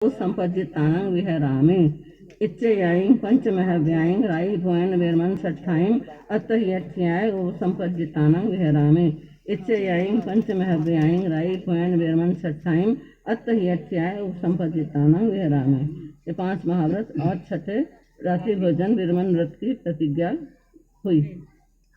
संपद्यतां विहरामि इच्छयां पंचमहाव्यां राई भुवन वीरमन सठाईं अतह्यत्याय संपद्यतां विहरामि इच्छयां पंचमहाव्यां राई भुवन वीरमन सठाईं अतह्यत्याय संपद्यतां विहरामि। ये 5 महाव्रत और छठे रात्रि भोजन वीरमन व्रत की प्रतिज्ञा हुई।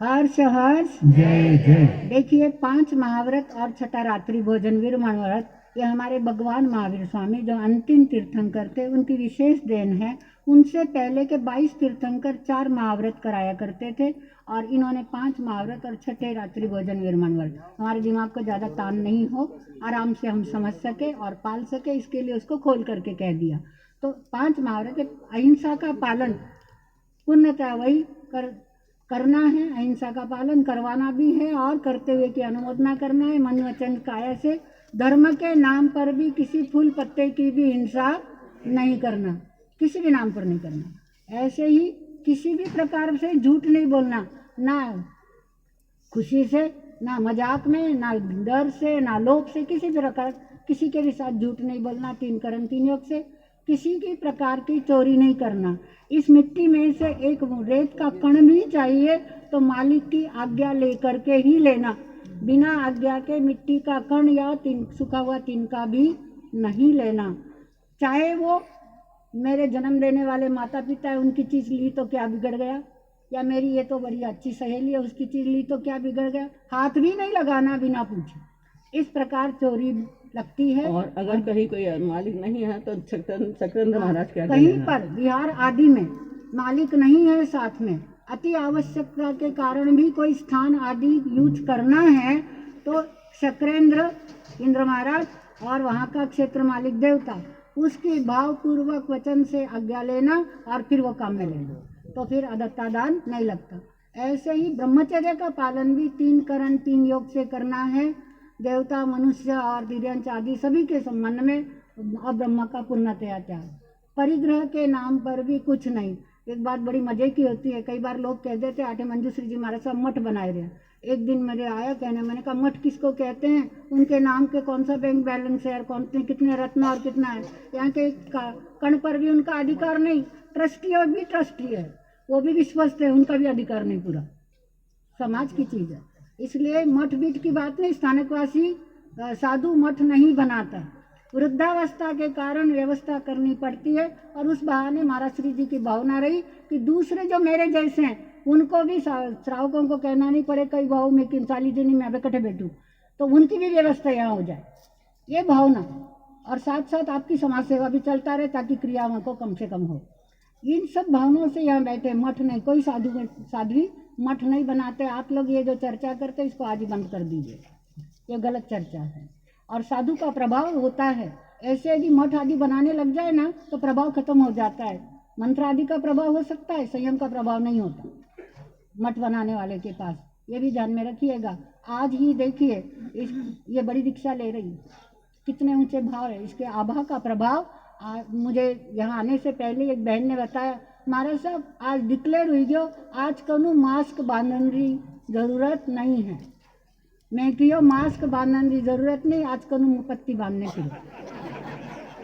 हर्ष हर्ष जय जय। देखिए 5 महाव्रत और छठा रात्रि भोजन वीरमन व्रत, ये हमारे भगवान महावीर स्वामी जो अंतिम तीर्थंकर थे उनकी विशेष देन है। उनसे पहले के 22 तीर्थंकर 4 महाव्रत कराया करते थे और इन्होंने 5 महाव्रत और छठे रात्रि भोजन वीरमन व्रत। हमारे दिमाग को ज़्यादा तान नहीं हो, आराम से हम समझ सके और पाल सके, इसके लिए उसको खोल करके कह दिया। तो 5 महाव्रत अहिंसा का पालन पुण्यतः वही करना है, अहिंसा का पालन करवाना भी है और करते हुए की अनुमोदना करना है। मन वचन काया से धर्म के नाम पर भी किसी फूल पत्ते की भी हिंसा नहीं करना, किसी भी नाम पर नहीं करना। ऐसे ही किसी भी प्रकार से झूठ नहीं बोलना, ना खुशी से, ना मजाक में, ना डर से, ना लोभ से, किसी प्रकार किसी के भी साथ झूठ नहीं बोलना। 3 कर्म 3 योग से किसी की प्रकार की चोरी नहीं करना। इस मिट्टी में से एक रेत का कण भी चाहिए तो मालिक की आज्ञा लेकर के ही लेना। बिना आज्ञा के मिट्टी का कण या सूखा हुआ तिनका भी नहीं लेना। चाहे वो मेरे जन्म देने वाले माता पिता है, उनकी चीज़ ली तो क्या बिगड़ गया, या मेरी ये तो बड़ी अच्छी सहेली है उसकी चीज़ ली तो क्या बिगड़ गया। हाथ भी नहीं लगाना बिना पूछे, इस प्रकार चोरी लगती है। और अगर कहीं कोई मालिक नहीं है तो चक्रेंद्र महाराज क्या कहीं पर विहार आदि में मालिक नहीं है साथ में, अति आवश्यकता के कारण भी कोई स्थान आदि यूज करना है तो चक्रेंद्र इंद्र महाराज और वहाँ का क्षेत्र मालिक देवता उसके भावपूर्वक वचन से आज्ञा लेना और फिर वो काम में लेना, तो फिर अदत्ता दान नहीं लगता। ऐसे ही ब्रह्मचर्य का पालन भी 3 करण 3 योग से करना है। देवता मनुष्य और दिव्यांश आदि सभी के संबंध में, और ब्रह्म का पूर्णतया त्याग। परिग्रह के नाम पर भी कुछ नहीं। एक बात बड़ी मजे की होती है, कई बार लोग कह देते आठे मंजूश्री जी महाराज साहब मठ बनाए रहे। एक दिन मेरे आया कहने, मैंने कहा मठ किसको कहते हैं, उनके नाम के कौन सा बैंक बैलेंस है और कौन कितने रत्न और कितना है, यहाँ के कण पर भी उनका अधिकार नहीं। ट्रस्टी और भी ट्रस्टी है, वो भी विश्वस्त है, उनका भी अधिकार नहीं, पूरा समाज की चीज़ है। इसलिए मठ बीठ की बात नहीं, स्थानकवासी साधु मठ नहीं बनाता। वृद्धावस्था के कारण व्यवस्था करनी पड़ती है और उस बहाने महाराज श्री जी की भावना रही कि दूसरे जो मेरे जैसे हैं उनको भी श्रावकों को कहना नहीं पड़े कई भाव में कि 40 दिन में इकट्ठे बैठूं, तो उनकी भी व्यवस्था यहाँ हो जाए, ये भावना। और साथ साथ आपकी समाज सेवा भी चलता रहे ताकि क्रियाओं को कम से कम हो। इन सब भावनाओं से यहाँ बैठे, मठ नहीं, कोई साध्वी मठ नहीं बनाते। आप लोग ये जो चर्चा करते इसको आज ही बंद कर दीजिए, ये गलत चर्चा है और साधु का प्रभाव होता है। ऐसे यदि मठ आदि बनाने लग जाए ना तो प्रभाव खत्म हो जाता है। मंत्र आदि का प्रभाव हो सकता है, संयम का प्रभाव नहीं होता मठ बनाने वाले के पास, ये भी ध्यान में रखिएगा। आज ही देखिए ये बड़ी दीक्षा ले रही, कितने ऊंचे भाव है, इसके आभा का प्रभाव। मुझे यहाँ आने से पहले एक बहन ने बताया, महाराज साहब आज डिक्लेयर हुई गयो आज कनु मास्क बांधने की जरूरत नहीं है। मैं कियो मास्क बांधने की जरूरत नहीं, आज कनु मुपत्ती बांधने की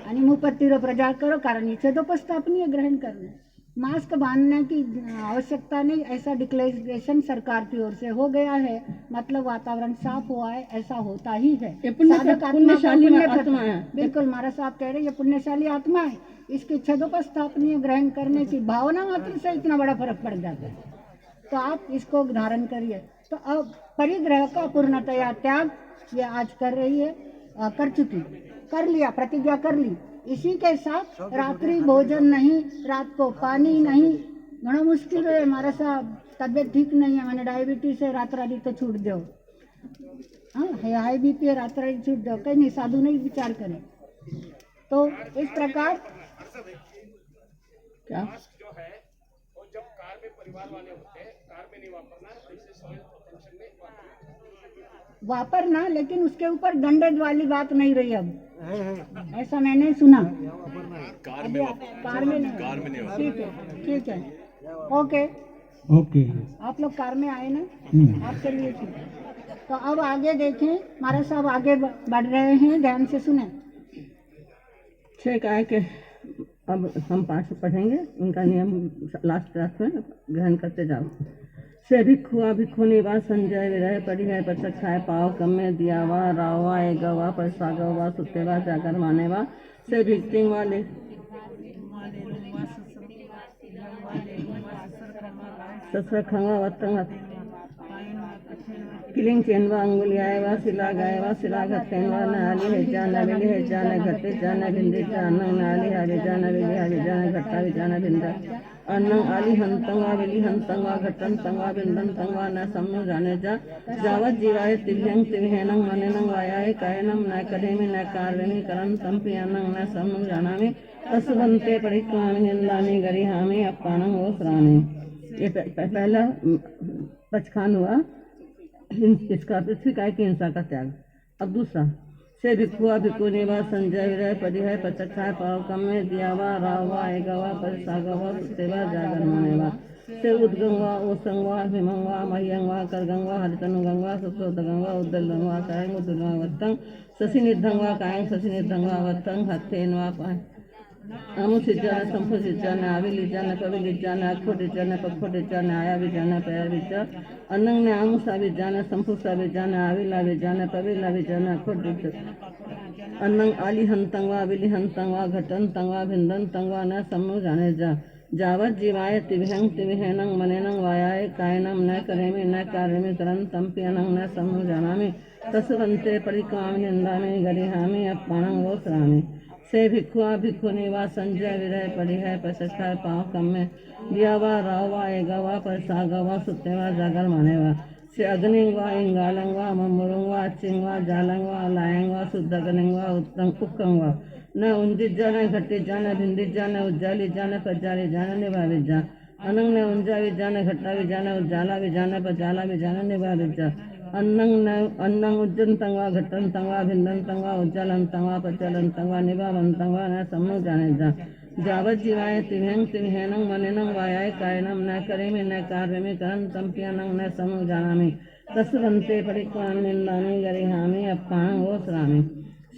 आणि मुपत्ती रो प्रचार करो, कारण इसे तो पश्चातापनीय ग्रहण करना, मास्क बांधने की आवश्यकता नहीं, ऐसा डिक्लेरेशन सरकार की ओर से हो गया है। मतलब वातावरण साफ हुआ है, ऐसा होता ही है। पुण्यशाली आत्मा है, बिल्कुल महाराज साहब कह रहे हैं ये पुण्यशाली आत्मा है, इसके छेदोपस्थापनीय ग्रहण करने की भावना मात्र से इतना बड़ा फर्क पड़ जाता है। तो आप इसको धारण करिए। तो अब परिग्रह का पूर्णतया त्याग ये आज कर रही है, कर चुकी, कर लिया, प्रतिज्ञा कर ली। इसी के साथ रात्रि भोजन नहीं, रात को पानी नहीं। बड़ा मुश्किल है हमारा साहब, तबीयत ठीक नहीं है, मैंने डायबिटीज है, रात रात तो छूट दो, हाँ हाई बीपी है, रात रात छूट दो, कहीं नहीं, साधु नहीं विचार करें। तो इस प्रकार क्या जो है वो जब कार में परिवार वाले होते हैं, कार में नहीं वापरना, टेंशन में वापरना, लेकिन उसके ऊपर दंड वाली बात नहीं रही अब, ऐसा मैंने सुना। कार में नहीं, ठीक है, ओके ओके। आप लोग कार में आए ना, आपके लिए ठीक। तो अब आगे देखें, महाराज साहब आगे बढ़ रहे हैं, ध्यान से सुने। 6 काय के अब हम पाठ पढ़ेंगे, उनका नियम लास्ट क्लास में ग्रहण करते जाओ। से भिक्षुआ भिक्षुनी वा संजय विरह पड़ी है पचक खाए पाव कम में दिया वा रावा ए गवा पैसा गवा सुते वा जाकर माने वा से भिक्तिंग वाले ससुर खंगा वतंग किलिंग चेनवा अंगुलियाए वा सिला गाए वा सिला घटेनवा नाली है जाना बिली है जाना घटे जाना भिंडी जाना नाली हरे जाना बिली हरे जाना घट्टा भी जाना भिंडा अन्नंग आली हंतंगा बिली हंतंगा घटन तंगा बिंदन तंगा न सम्नु जाने जा जावत जीवाय तिव्यंग तिव्हेनंग मनेनंग वायाय कायनम न करेमि न कार्वेमि करन संपियानंग न सम्नु जानामि असुबंते परिक्रामि निंदामि गरिहामि अपानंग वो श्रामि। ये पहला पचखान हुआ इसका पृथ्वी काय की हिंसा का त्याग। अब दूसरा से भिक्षुआ भिक्षुनी वा संजय विरह पड़ी है पचखाए पाव कम में दिया वा रावा एगवा परिसागवा सुतेवा जागर मानेवा से उद्गंगा ओसंगवा हिमंगवा महियंगवा करगंगवा हरितनुगंगवा सुप्रोदगंगवा उद्दलगंगवा कायंग उद्दलगंगवा वत्तंग ससी निधंगवा कायंग ससी निधंगवा वत्तंग हत्थेनवा पाय आमु सिज्जाने संफु सिज्जाने आवी लिज्जाने पवी लिज्जाने अखो लिज्जाने पखो लिज्जाने आया विजाने पया विजा अन्नंग ने आमु सा विजाने संफु सा विजाने आवी ला विजाने पवी ला विजाने अखो लिज्जा अन्नंग आली हंतंगवा विली हंतंगवा घटन तंगवा भिंदन तंगवा न सम्नु जाने जा जावत जीवाय तिव्यंग तिव्हेनंग मनेनंग वायाय कायनम न करेमि न कार्यमि करन तंपियनंग न सम्नु जानामि तसवंते परिक्रामि निंदामि गरिहामि अपानंग वो श्रामि। से भिक्षुआ भिक्षुनी वा संजय विरह पड़ी है पचखाए पाँव कम में दिया वा रावा एगवा पैसा गवा सुतेवा जागर मानेवा से अग्निंगवा इंगालंगवा मम्मुरुंगवा चिंगवा जालंगवा लायंगवा शुद्धगनिंगवा उत्तंग उक्कंगवा न उंजिज्जा न घट्टिज्जा न भिंडिज्जा न उज्जालिज्जा न पज्जालिज्जा न निभाविज्जा अनंग न उंजा विज्जा न घट्टा विज्जा न उज्जाला विज्जा न पज्जाला विज्जा न निभाविज्जा अन्नंग उज्जन तंगवा घटन तंगवा भिंदन तंगवा उज्जलन तंगवा पचलन तंगवा निभावन तंगवा न सम्नु जाने जा जावत जीवाय तिव्यंग तिव्हेनंग मनेनंग वायाय कायनम न करेमि न कार्यमि करन तंपियनंग न सम्नु जानामि तस्वंते परिक्रामि निंदामि गरिहामि अपानंग वो श्रामि।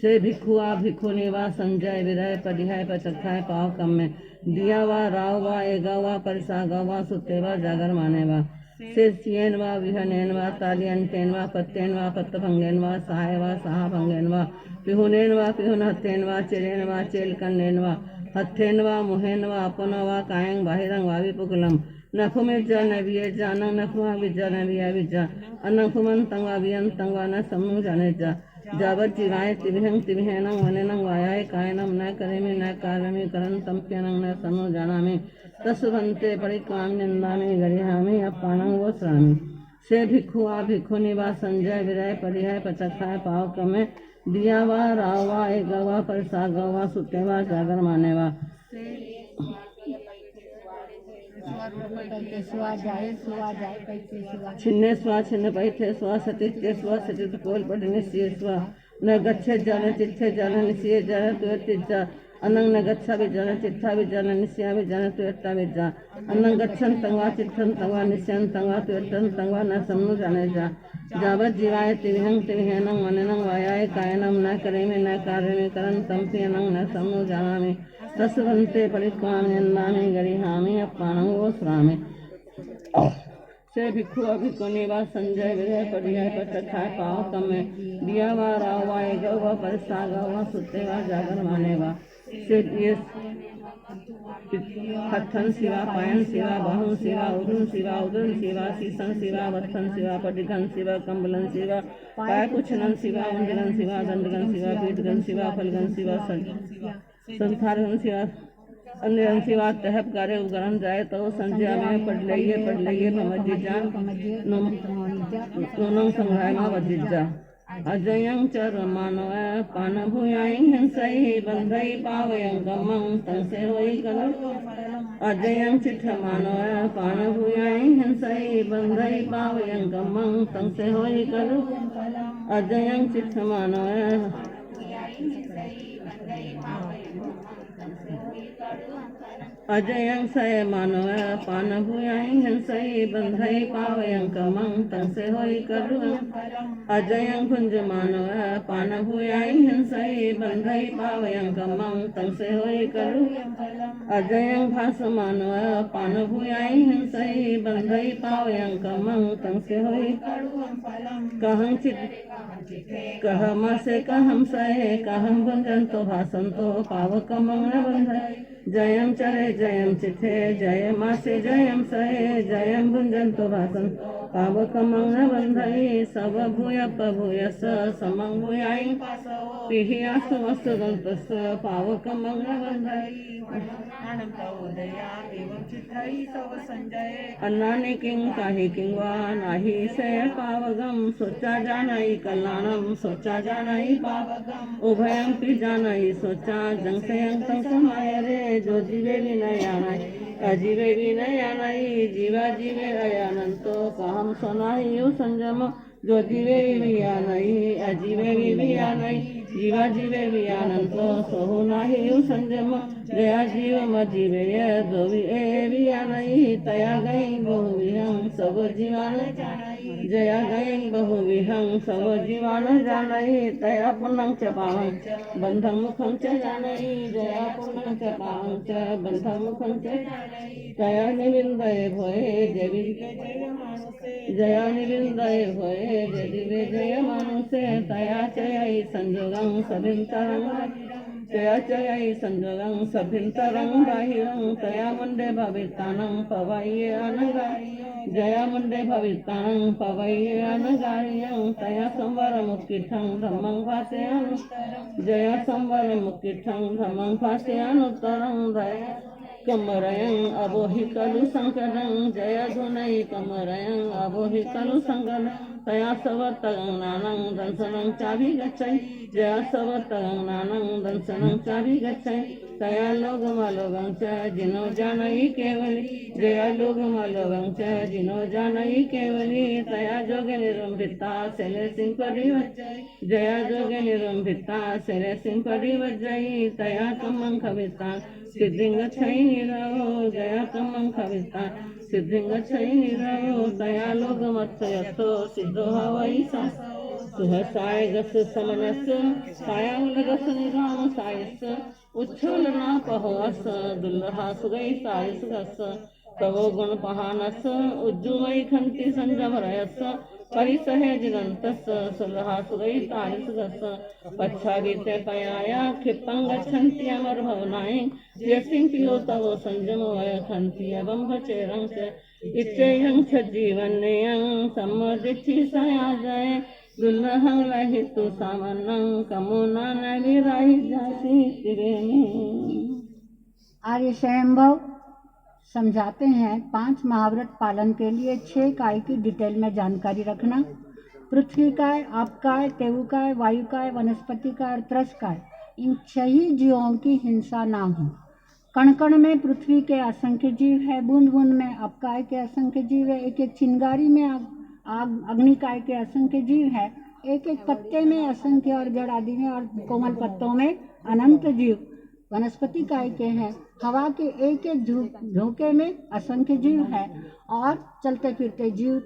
से भिक्षुआ भिक्षुनी वा संजय विरह पड़ी है पचखाए पाव कम में दिया वा राव वा एगवा परिसागा वा सुतेवा जागर मानेवा से सियनवा विहनेनवा तालियंटेनवा पत्तेनवा पत्तभंगेनवा सहायवा सहाभंगेनवा पिहुनेनवा पिहुन हत्तेनवा चेलेनवा चेलकन्नेनवा हत्थेनवा मुहेनवा अपनवा कायंग बाहिरंग वावि पुगलम नखुमेजा नविये जानंग नखुमा विजा नविया विजा अनखुमन तंगवा वियन तंगवा न सम्नु जाने जा जावत जीवाय तिव्यंग तिव्हेनंग मनेनंग वायाय कायनम न करेमि न कार्यमि करन तंप्यनंग न सम्नु जानामि तस्वंते परिक्रामि निंदामि गरिहामि अपानंग वो श्रामि। से भिक्षुआ भिक्षुनी वा संजय विरह पड़ी है पचखाए पाव कमे दिया वा रावा एगवा परिसागवा सुतेवा जागर मानेवा छिन्ने स्वा छिन्न पैठे स्वा सतित्य स्वा सतित कोल पढ़ने सिए स्वा न गच्छे जाने चित्थे जाने निसिए जाने तुयतिज्जा अनंग न गच्छा भी जाने चित्था भी जाने निसिया भी जाने तुयत्ता भी जा अनंग गच्छन तंगवा चित्थन तंगवा निस्यन तंगवा तुयत्तन तंगवा न सम्नु जाने जा जावत जीवाय तिव्यंग तिव्हेनंग मनेनंग वायाय कायनम न करेमि न कार्यमि करन तंपियनंग न सम्नु जानामि तस्वंते परिक्रामि निंदामि गरिहामि अपानंग वो श्रामि। से भिक्षुआ भिक्षुनी वा संजय विरह पड़ी है पचखाए पाव कम में दिया वा रावा एगवा परिसागा वा सुतेवा जागर मानेवा से ये हथन सिवा पायन सिवा बाहुन सिवा उदन सिवा सीसन सिवा वत्थन सिवा पटिघन सिवा कंबलन सिवा पाय कुछनन सिवा उंजलन सिवा दंडगन सिवा पीठगन सिवा फलगन सिवा संथारगन सिवा अन्य सिवा तहब करे उगरन जाए तो संज्ञा में पढ़ लइए भमजिजा नोनंग संग्राय मा वजिजा अजयं च रमानव पान भूयाई हिंसई बंधई पावयं गमं तंसे होई कलु अजयं चिठ मानव पान भूयाई हिंसई बंधई पावयं गमं तंसे होई कलु अजयं चिठ मानव अजयं सय मानव पान भूयाई हिंसई बंधई पावयं कमं तंग से होई करु अजयं कुंज मानव पान भूयाई हिंसई बंधई पावयं कमं तंग से होई करु अजयं भास मानव पान भूयाई हिंसई बंधई पावयं कमं तंग से होई कहं चित कहम से कहम सहे कहम भंजंतो भासंतो पावकमं न बंधई जयम चरे जयम चिथे जय मासे जयम सहे जयम भुंजंतो भासन पावकमं न बंधई सब भूयप भूयस समं भूयाई पिहियास वस्तुदंतस पावकमं न बंधई अन्नाने किंग काही किंवा नाही से पावगम सोचा जानाई कल्याणम सोचा जानाई पावगम उभयं पि जानाई सोचा जंग से अंत समाय रे जो जीवे विनय आनाई अजीवे विनय आनाई जीवा जीवे अयानंतो कहम सोनाई यु संजम जो जीवे विया नहीं अजीवे विया नहीं जीवा जीवे वियानंतो सोहु नाही यु संजम जया जीव मजीवे ये दो विया नहीं तया गई बहु विहंग सब जीवान जया गई बहु विहंग सब जीवान जानई तया पुनंग च पावं बंधं मुखं च जानई जया पुनंग च पावं च बंधं मुखं च तया निविंदय भोये जवि जया निविंदय भोये जदिवे जय मानुसे तया चयई संजोगं सभिंतरं जया चयई संजोगं सभिंतरं बाहिरं तया मुंडे भवितानं पवये अनगारि जया मुंडे भवितानं पवये अनगारियं तया संवर मुक्तिठं धम्मं भासयानुत्तरं जया संवर मुक्तिठं धम्मं भासयानुत्तरं दया कमरयं अबोहि खलु संकटं जय धुनई कमरयं अबोहि खलु संकटं तया सवतगंनानं दंसनं चाभिगच्छै जया सवतगंनानं दंसनं चाभिगच्छै तया लोगमालोगं च जिनो जानई केवली जया लोगमालोगं च जिनो जानई केवली तया जोगे निरंभिता सेले सिंह परिवज्जै जया जोगे निरंभिता सेले सिंह परिवज्जै तया कमं खविता सिद्धिंग छई निरवो जया कमं खविता सिद्धिंग छई निरवो तया लोग मत्सयतो सिद्धो हवई सा सुहसाय गस समनस सायांगस निराम सायस उच्छल ना पहवस दुल्हा सुगई सायस गस तवो गुण पहानस उज्जुमयी खंती संजभरयस परिसहेज दंतस सुलहा सुगई तारिस गस पच्छागीते पयाया क्षिप्तं गच्छन्ति अमर भवनाय यसिं पियो तव संजम वय खन्ति अबंभ चेरं च इच्छेयं च जीवनेयं सम्मदिच्छि सयाजय दुल्लहं लहितु सामनं कमुना न विराहि जाति तिरेनि। आर्य स्वयंभव समझाते हैं 5 महाव्रत पालन के लिए 6 काय की डिटेल में जानकारी रखना। पृथ्वी काय, आप काय, तेऊ काय, वायु काय, वनस्पति काय और त्रस काय, इन 6 ही जीवों की हिंसा ना हो। कण कण में पृथ्वी के असंख्य जीव है, बूंद बूंद में आप काय के असंख्य जीव है, एक एक चिंगारी में आग अग्नि काय के असंख्य जीव है, एक एक पत्ते में असंख्य और जड़ आदि में और कोमल पत्तों में अनंत जीव वनस्पति काय के हैं। हवा के एक एक झोंके में असंख्य जीव है और चलते फिरते जीव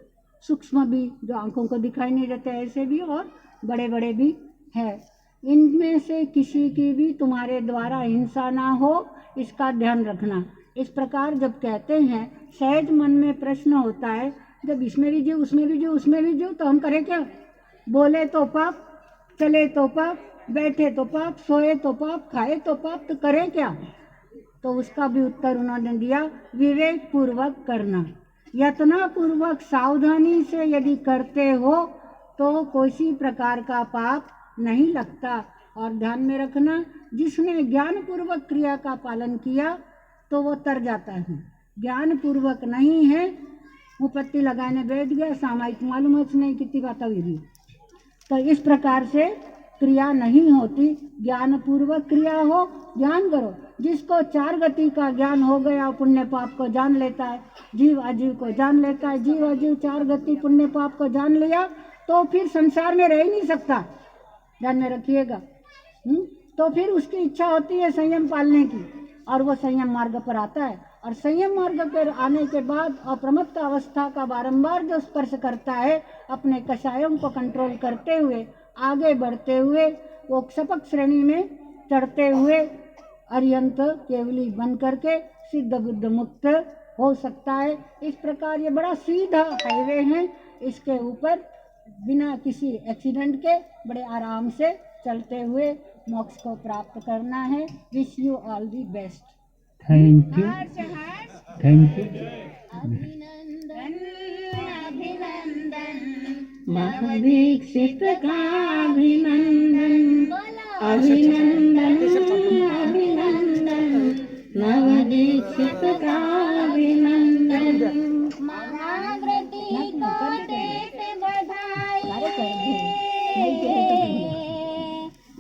सूक्ष्म भी जो आंखों को दिखाई नहीं देते ऐसे भी और बड़े बड़े भी है। इनमें से किसी की भी तुम्हारे द्वारा हिंसा ना हो इसका ध्यान रखना। इस प्रकार जब कहते हैं सहज मन में प्रश्न होता है जब इसमें भी जीव उसमें भी जीव उसमें भी जीव तो हम करें क्या? बोले तो पाप, चले तो पाप, बैठे तो पाप, सोए तो पाप, खाए तो पाप, तो करें क्या? तो उसका भी उत्तर उन्होंने दिया विवेक पूर्वक करना, यत्न पूर्वक सावधानी से यदि करते हो तो किसी प्रकार का पाप नहीं लगता। और ध्यान में रखना जिसने ज्ञान पूर्वक क्रिया का पालन किया तो वो तर जाता है, ज्ञान पूर्वक नहीं है मुपत्ति लगाने बैठ गया, सामायिक मालूम है नहीं कितनी बात हुई। तो इस प्रकार से क्रिया नहीं होती, ज्ञान पूर्वक क्रिया हो, ज्ञान करो। जिसको 4 गति का ज्ञान हो गया पुण्य पाप को जान लेता है, जीव अजीव को जान लेता है, जीव अजीव 4 गति पुण्य पाप को जान लिया तो फिर संसार में रह ही नहीं सकता, ध्यान में रखिएगा। तो फिर उसकी इच्छा होती है संयम पालने की, और वो संयम मार्ग पर आता है। और संयम मार्ग पर आने के बाद अप्रमत्त अवस्था का बारंबार जो स्पर्श करता है, अपने कषायों को कंट्रोल करते हुए आगे बढ़ते हुए वो सपक श्रेणी में चढ़ते हुए अर्यंत केवली बन करके सिद्ध बुद्ध मुक्त हो सकता है। इस प्रकार ये बड़ा सीधा हाईवे है, इसके ऊपर बिना किसी एक्सीडेंट के बड़े आराम से चलते हुए मोक्ष को प्राप्त करना है। Wish you all the best. Thank you, thank you. अभिनंदन अभिनंदन महादीक्षित का अभिनंदन, अभिनंदन अभिनंदन, नवदीक्षित का अभिनंदन। महाव्रती को देते बधाई,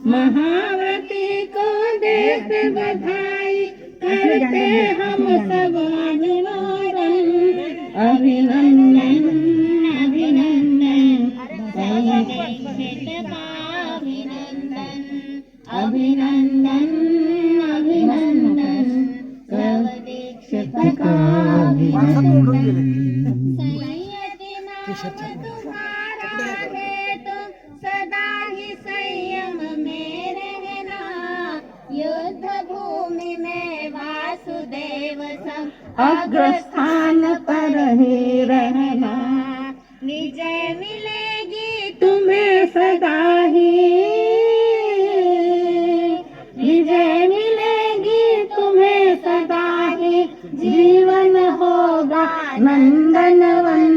महाव्रती को देते बधाई, करते हम सब अभिनंदन, अभिनंदन अभिनंदन, अभिनंदन अभिनंदन, नवदीक्षित का अभिनंदन। सदा ही संयम में रहना, युद्ध भूमि में वासुदेव संग अग्रस्थान पर ही रहना, विजय मिलेगी तुम्हें सदा ही, विजय मिलेगी तुम्हें सदा ही, जीवन होगा नंदनवन,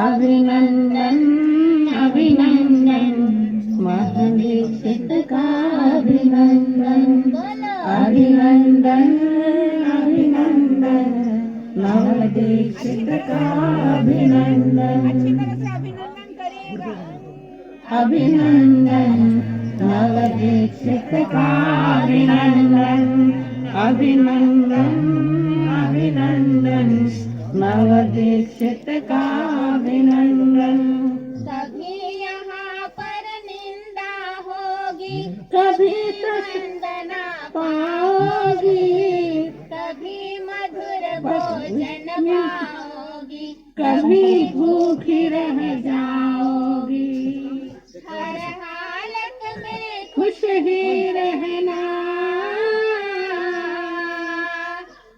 अभिनंदन अभिनंदन, महादीक्षित का अभिनंदन, अभिनंदन अभिनंदन, नवदीक्षित का अभिनंदन, अभिनंदन नवदीक्षित का अभिनंदन, अभिनंदन अभिनंदन, नवदीक्षित का अभिनंदन। कभी यहाँ पर निंदा होगी, कभी वंदना पाओगी, कभी मधुर भोजन पाओगी, कभी भूखी रह जाओगी, हर हालत में खुश ही रहना,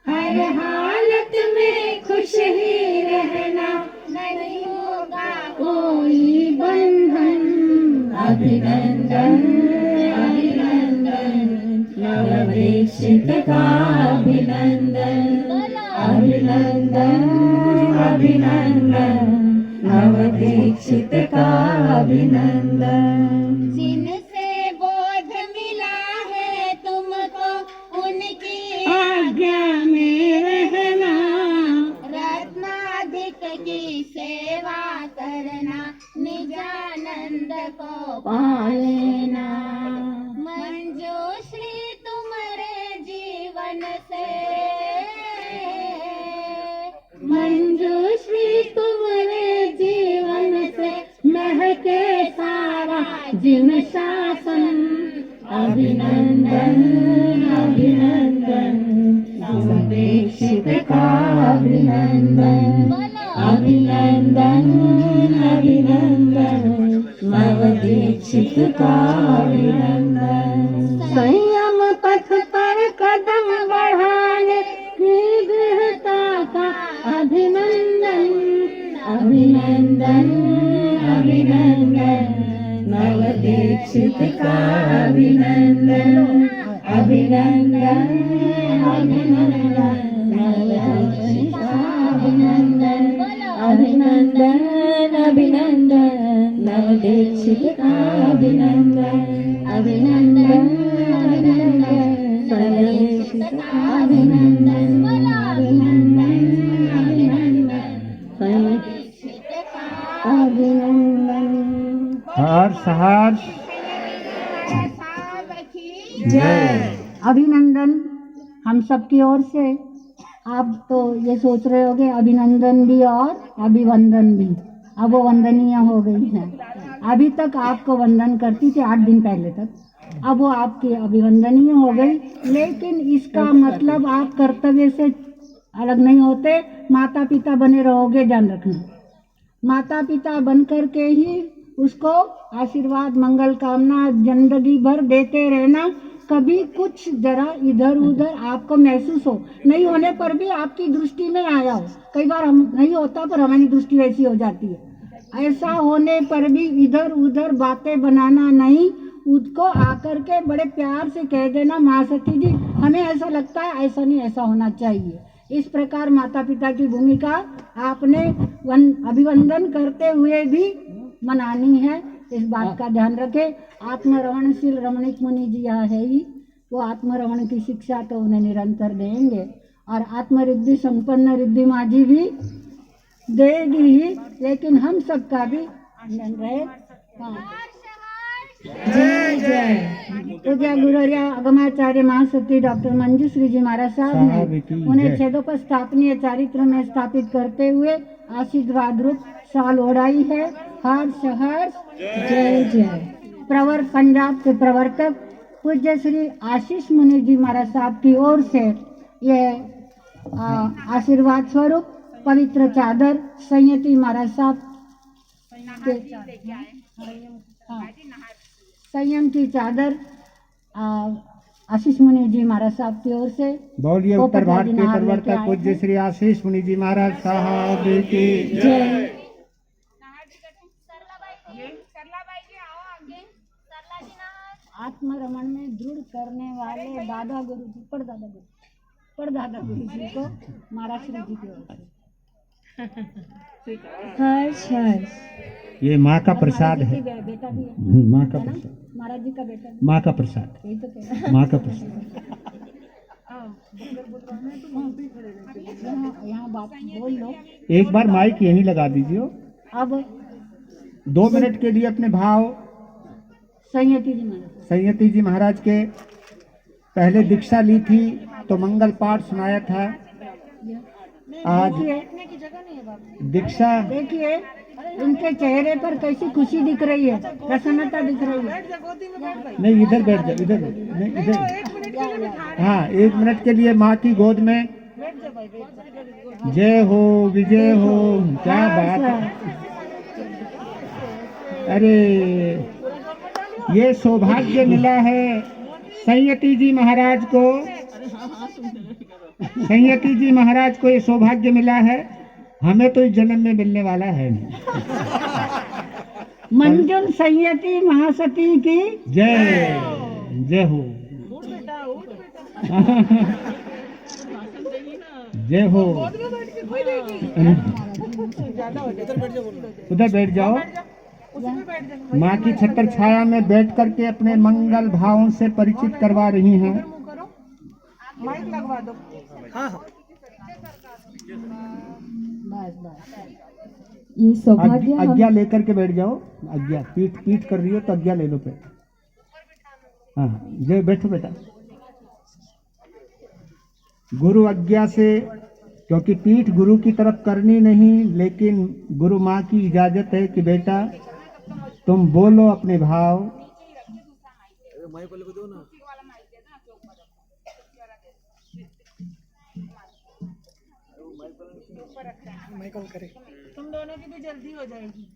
हर हालत में खुश ही रहना, नहीं होगा कोई बंधन, अभिनंदन अभिनंदन, नवदीक्षित का अभिनंदन, अभिनंदन अभिनंदन, नवदीक्षित का अभिनंदन। जिनसे बोध मिला है तुमको, उनकी आज्ञा में रहना, रत्नाधिक की सेवा करना, निजानंद को पालेना, मंजूश्री तुम्हारे जीवन से, मंजूश्री तुम्हारे जीवन से, महके सारा जिन शासन, अभिनंदन अभिनंदन, नवदीक्षित का अभिनंदन, अभिनंदन अभिनंदन, नवदीक्षित का अभिनंदन। संयम पथ पर कदम बढ़ाने की दृढ़ता का अभिनंदन, अभिनंदन अभिनंदन, नवदीक्षित का अभिनंदन, अभिनंदन अभिनंदन, नवदीक्षित का अभिनंदन, अभिनंदन अभिनंदन, नवदीक्षित का अभिनंदन, अभिनंदन अभिनंदन, नवदीक्षित का अभिनंदन, अभिनंदन अभिनंदन, नवदीक्षित का अभिनंदन। हर्ष हर्ष जय। अभिनंदन हम सब की ओर से। आप तो ये सोच रहे होगे अभिनंदन भी और अभिवंदन भी, अब वो वंदनीय हो गई है। अभी तक आपको वंदन करती थी 8 दिन पहले तक, अब वो आपकी अभिवंदनीय हो गई, लेकिन इसका मतलब आप कर्तव्य से अलग नहीं होते। माता पिता बने रहोगे, ध्यान रखना। माता पिता बन कर के ही उसको आशीर्वाद मंगल कामना जिंदगी भर देते रहना। कभी कुछ जरा इधर उधर आपको महसूस हो, नहीं होने पर भी आपकी दृष्टि में आया हो, कई बार हम नहीं होता पर हमारी दृष्टि वैसी हो जाती है, ऐसा होने पर भी इधर उधर बातें बनाना नहीं, उसको आकर के बड़े प्यार से कह देना, माँ सती जी हमें ऐसा लगता है, ऐसा नहीं, ऐसा होना चाहिए। इस प्रकार माता पिता की भूमिका आपने अभिवंदन करते हुए भी मनानी है, इस बात का ध्यान रखें। आत्मरमणशील रमणीक मुनि जी यहाँ है ही, वो आत्मरमण की शिक्षा तो उन्हें निरंतर देंगे, और आत्मरिद्धि संपन्न रिद्धि माँ जी भी देगी ही, लेकिन हम सबका भी रहे। हाँ। जय जय पूज्य गुरुवर्य अगमाचार्य महासती डॉक्टर मंजूश्री जी महाराज साहब ने उन्हें छेदोपस्थापनीय चारित्र में स्थापित करते हुए आशीर्वाद रूप शाल ओढ़ाई है। हर्ष हर्ष जय जय। पंजाब के प्रवर्तक पूज्य श्री आशीष मुनि जी महाराज साहब की ओर से ये आशीर्वाद स्वरूप पवित्र चादर संयति महाराज साहब संयम की चादर आशीष मुनि जी महाराज साहब की ओर से बोलिए। उत्तर भारत के प्रवर्तक पूज्य श्री आशीष मुनि जी महाराज साहब की जय। आत्मरमण में दृढ़ करने वाले दादा गुरु जी परदादा गुरु जी को महाराज श्री जी की ओर से हर्ष हर्ष। ये माँ का प्रसाद है, बेटा भी है, माँ का प्रसाद, महाराज जी का बेटा भी। माँ का प्रसाद, यही तो कह रहा हूँ। माँ का प्रसाद। यहाँ बात बोल लो। एक बार माइक यहीं लगा दीजिए। अब 2 मिनट के लिए अपने भाव संयति जी महाराज के पहले दीक्षा ली थी तो मंगल पाठ सुनाया था। आज दीक्षा देखिए उनके चेहरे पर कैसी खुशी दिख रही है, प्रसन्नता दिख रही है। नहीं, इधर बैठ जाओ, इधर नहीं, इधर। हाँ, 1 मिनट के लिए माँ की गोद में। जय हो, विजय हो, क्या बात है। अरे ये सौभाग्य मिला है संयति जी महाराज को, संयति जी महाराज को ये सौभाग्य मिला है, हमें तो इस जन्म में मिलने वाला है नहीं। मंजुल संयति महासती की जय जय हो। जय हो। उधर बैठ जाओ। माँ की छत्र छाया में बैठ करके अपने मंगल भावों से परिचित करवा रही हैं। माइक लगवा दो। हाँ ये सौभाग्य आज्ञा लेकर के बैठ जाओ। आज्ञा पीठ कर रही हो तो आज्ञा ले लो पे। हाँ, जय बैठो बेटा। गुरु आज्ञा से, क्योंकि पीठ गुरु की तरफ करनी नहीं, लेकिन गुरु माँ की इजाजत है कि बेटा तुम बोलो अपने भाव। तुम दोनों की भी जल्दी हो जाएगी।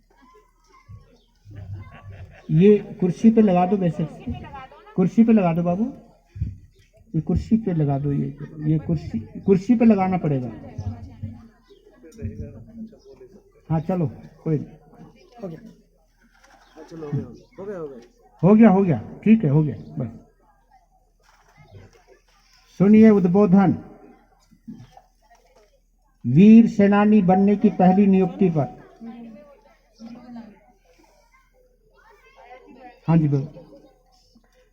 ये कुर्सी पे लगा दो, वैसे कुर्सी पे लगा दो बाबू, ये कुर्सी पे लगा दो। ये कुर्सी पे लगाना पड़ेगा। हाँ चलो, कोई हो गया। चलो हो गया, ठीक है, हो गया बस। सुनिए उद्बोधन। वीर सेनानी बनने की पहली नियुक्ति पर। हाँ जी बोलो।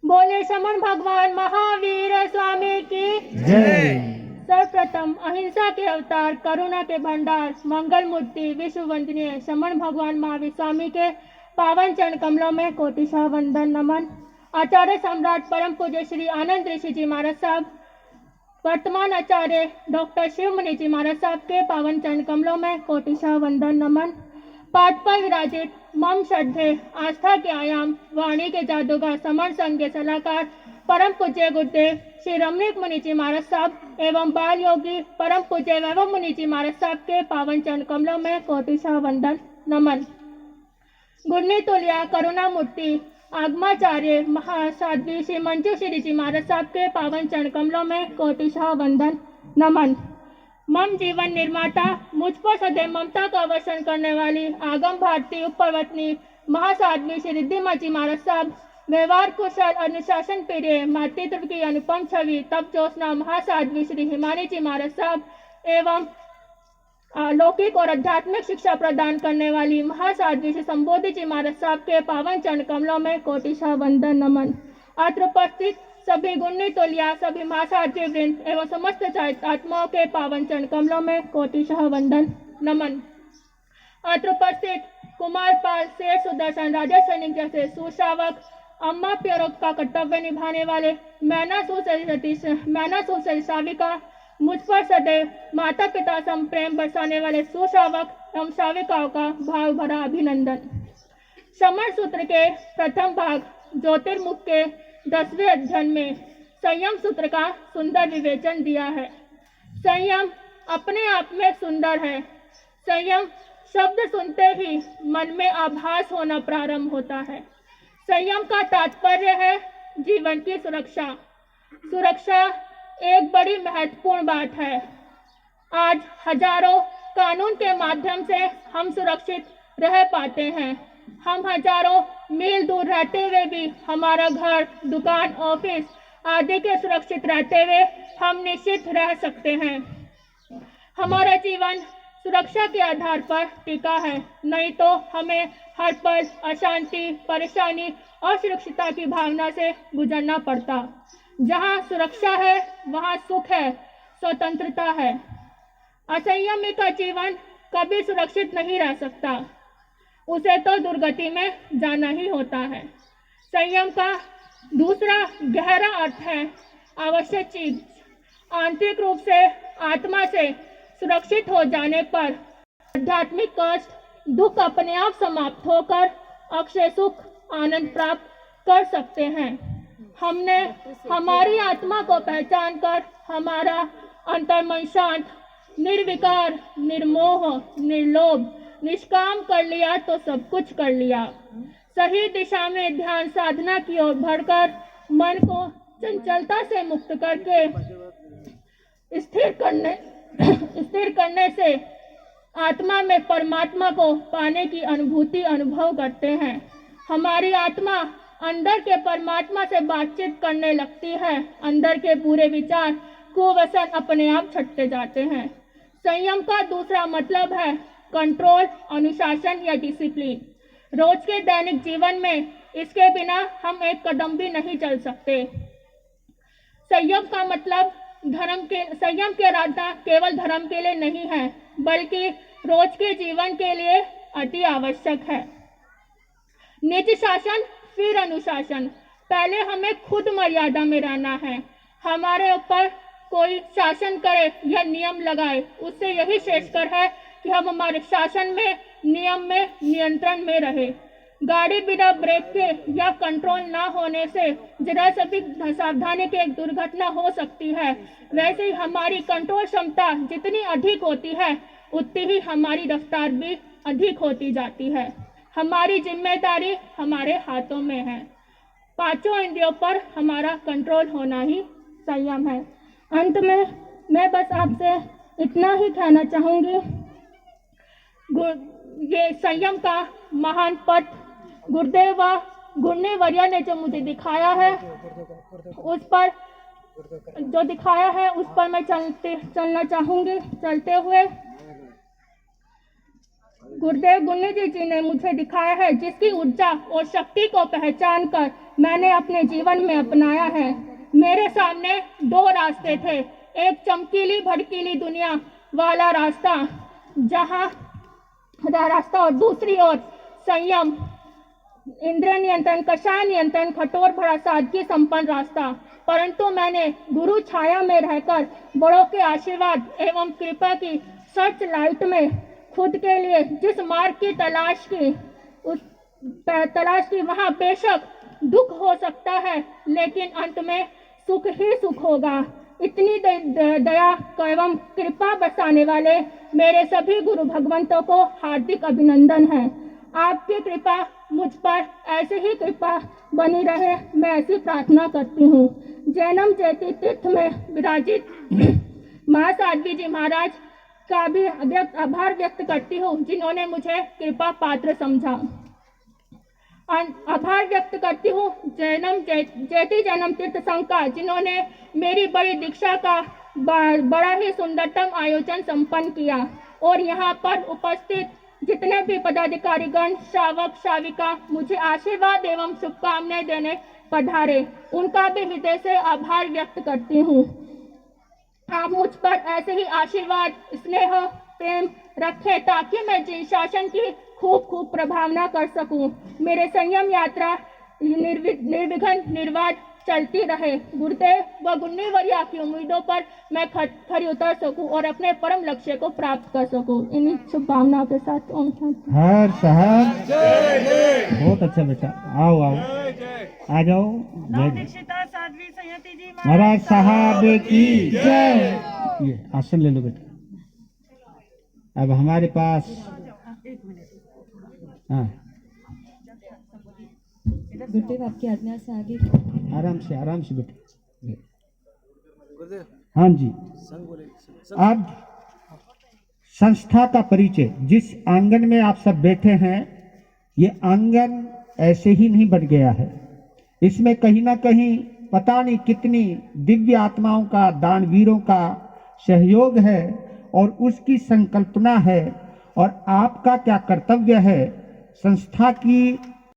बोले समन भगवान महावीर स्वामी की जय। सर्वप्रथम अहिंसा के अवतार, करुणा के भंडार, मंगल मूर्ति, विश्व वंदनीय समन भगवान महावीर स्वामी के पावन चरण कमलों में कोटिशः वंदन नमन। आचार्य सम्राट परम पूज्य श्री आनंद ऋषि जी महाराज साहब, वर्तमान आचार्य डॉक्टर शिव मुनि जी महाराज साहब के पावन चरण कमलों में कोटिशः वंदन नमन। पाठ पर विराजित मम श्रद्धे आस्था के आयाम वाणी के जादूगर समर संघ के सलाहकार परम पूज्य गुरुदेव श्री रमणीक मुनि जी महाराज साहब एवं बाल योगी परम पूज्य वैभव मुनि जी महाराज साहब के पावन चरण कमलों में कोटिशः वंदन नमन। गुरनी तुल्या करुणा मूर्ति आगमाचार्य महासाध्वी श्री मंजू श्री जी महाराज साहब के पावन चरण कमलों में कोटिशः वंदन नमन। मम जीवन निर्माता मुझ पर सदैव ममता का अवसन करने वाली आगम भारती उपवर्तनी महासाध्वी श्री रिद्धिमा जी महाराज साहब व्यवहार कुशल अनुशासन प्रिय मातृत्व की अनुपम छवि तप ज्योत्सना महासाध्वी श्री हिमानी जी महाराज साहब एवं लौकिक और आध्यात्मिक शिक्षा प्रदान करने वाली महासाध्वी श्री संबोधि जी महाराज साहब के पावन चरण कमलों में कोटिशः वंदन नमन। अत्र उपस्थित सभी गुणी तुल्या सभी महासाध्वी वृंद एवं समस्त आत्माओं के पावन चरण कमलों में कोटिशः वंदन नमन। अत्र उपस्थित कुमारपाल शेर सुदर्शन राजा सैनिक जैसे सुश्रावक अम्मा प्योरों का कर्तव्य निभाने वाले मैना सुसरी साविका मुझ पर सदैव माता पिता सम प्रेम बरसाने वाले सुश्रावक एवं साविकाओं का भाव भरा अभिनंदन। समर सूत्र के प्रथम भाग ज्योतिर्मुख के 10वें अध्ययन में संयम सूत्र का सुंदर विवेचन दिया है। संयम अपने आप में सुंदर है। संयम शब्द सुनते ही मन में आभास होना प्रारंभ होता है। संयम का तात्पर्य है जीवन की सुरक्षा। सुरक्षा एक बड़ी महत्वपूर्ण बात है। आज हजारों कानून के माध्यम से हम सुरक्षित रह पाते हैं। हम हजारों मील दूर रहते हुए भी हमारा घर, दुकान, ऑफिस आदि के सुरक्षित रहते हुए हम निश्चित रह सकते हैं। हमारा जीवन सुरक्षा के आधार पर टिका है, नहीं तो हमें हर पल अशांति, परेशानी और सुरक्षितता की भावना से गुजरना पड़ता। जहाँ सुरक्षा है वहाँ सुख है, स्वतंत्रता है। असंयमी का जीवन कभी सुरक्षित नहीं रह सकता, उसे तो दुर्गति में जाना ही होता है। संयम का दूसरा गहरा अर्थ है आवश्यक चीज। आंतरिक रूप से आत्मा से सुरक्षित हो जाने पर आध्यात्मिक कष्ट, दुख अपने आप समाप्त होकर अक्षय सुख, आनंद प्राप्त कर सकते हैं। हमने हमारी आत्मा को पहचान कर हमारा अंतर्मन शांत, निर्विकार, निर्मोह, निर्लोभ, निष्काम कर लिया तो सब कुछ कर लिया। सही दिशा में ध्यान साधना की ओर बढ़कर मन को चंचलता से मुक्त करके स्थिर करने से आत्मा में परमात्मा को पाने की अनुभूति अनुभव करते हैं। हमारी आत्मा अंदर के परमात्मा से बातचीत करने लगती है। अंदर के बुरे विचार, कुव्यसन अपने आप छटते जाते हैं। संयम का दूसरा मतलब है कंट्रोल, अनुशासन या डिसिप्लिन। रोज के दैनिक जीवन में इसके बिना हम एक कदम भी नहीं चल सकते। संयम का मतलब संयम की आराधना केवल धर्म के लिए नहीं है, बल्कि रोज के जीवन के लिए अति आवश्यक है। निज शासन फिर अनुशासन। पहले हमें खुद मर्यादा में रहना है। हमारे ऊपर कोई शासन करे या नियम लगाए, उससे यही श्रेष्ठकर है कि हम हमारे शासन में, नियम में, नियंत्रण में रहे। गाड़ी बिना ब्रेक के या कंट्रोल ना होने से जरा सा भी सावधानी की एक दुर्घटना हो सकती है। वैसे ही हमारी कंट्रोल क्षमता जितनी अधिक होती है, उतनी ही हमारी रफ्तार भी अधिक होती जाती है। हमारी जिम्मेदारी हमारे हाथों में है। पांचों इंद्रियों पर हमारा कंट्रोल होना ही संयम है। अंत में मैं बस आपसे इतना ही कहना चाहूंगी, ये संयम का महान पथ गुरुदेव व गुरनी वर्या ने जो मुझे दिखाया है, उस पर मैं चलना चाहूंगी। चलते हुए गुरुदेव गुरनी जी ने मुझे दिखाया है, जिसकी ऊर्जा और शक्ति को पहचान कर मैंने अपने जीवन में अपनाया है। मेरे सामने दो रास्ते थे, एक चमकीली भड़कीली दुनिया वाला रास्ता और दूसरी ओर संयम, इंद्रिय नियंत्रण, कषाय नियंत्रण, कठोर भरा सादगी संपन्न रास्ता। परंतु मैंने गुरु छाया में रहकर बड़ों के आशीर्वाद एवं कृपा की सर्च लाइट में खुद के लिए जिस मार्ग की तलाश की वहाँ बेशक दुख हो सकता है, लेकिन अंत में सुख ही सुख होगा। इतनी दया एवं कृपा बरसाने वाले मेरे सभी गुरु भगवंतों को हार्दिक अभिनंदन है। आपकी कृपा मुझ पर ऐसे ही कृपा बनी रहे, मैं ऐसी प्रार्थना करती हूँ। जैनम जयती तीर्थ में विराजित महासाध्वी जी महाराज का भी आभार व्यक्त करती हूँ, जिन्होंने मुझे कृपा पात्र समझा। आभार व्यक्त करती हूँ जयती जैनम तीर्थ संघ का, जिन्होंने मेरी बड़ी दीक्षा का बड़ा ही सुंदरतम आयोजन संपन्न किया और यहाँ पर उपस्थित जितने भी पदाधिकारीगण, श्रावक श्राविका मुझे आशीर्वाद एवं शुभकामनाएं देने पधारे, उनका भी हृदय से आभार व्यक्त करती हूँ। आप मुझ पर ऐसे ही आशीर्वाद, स्नेह, प्रेम रखें ताकि मैं जिन शासन की खूब प्रभावना कर सकूं। मेरे संयम यात्रा निर्विघ्न निर्वाध चलती रहे। गुरुदेव व गुन्नी वर्या की उम्मीदों पर मैं खरी उतर सकूं और अपने परम लक्ष्य को प्राप्त कर सकूं। इन्हीं शुभकामनाओं के साथ ओम शांति। हर साहब बहुत अच्छा बेटा, आओ आओ आ जाओ। जय दीक्षिता साध्वी संयति जी महाराज साहब की जय। ये आसन ले लो बेटा। अब हमारे पास हाँ गुरुदेव आपकी आज्ञा से आगे आराम से बेटा। हाँ जी, अब संस्था का परिचय। जिस आंगन में आप सब बैठे हैं, ये आंगन ऐसे ही नहीं बन गया है। इसमें कहीं ना कहीं पता नहीं कितनी दिव्य आत्माओं का, दानवीरों का सहयोग है और उसकी संकल्पना है, और आपका क्या कर्तव्य है। संस्था की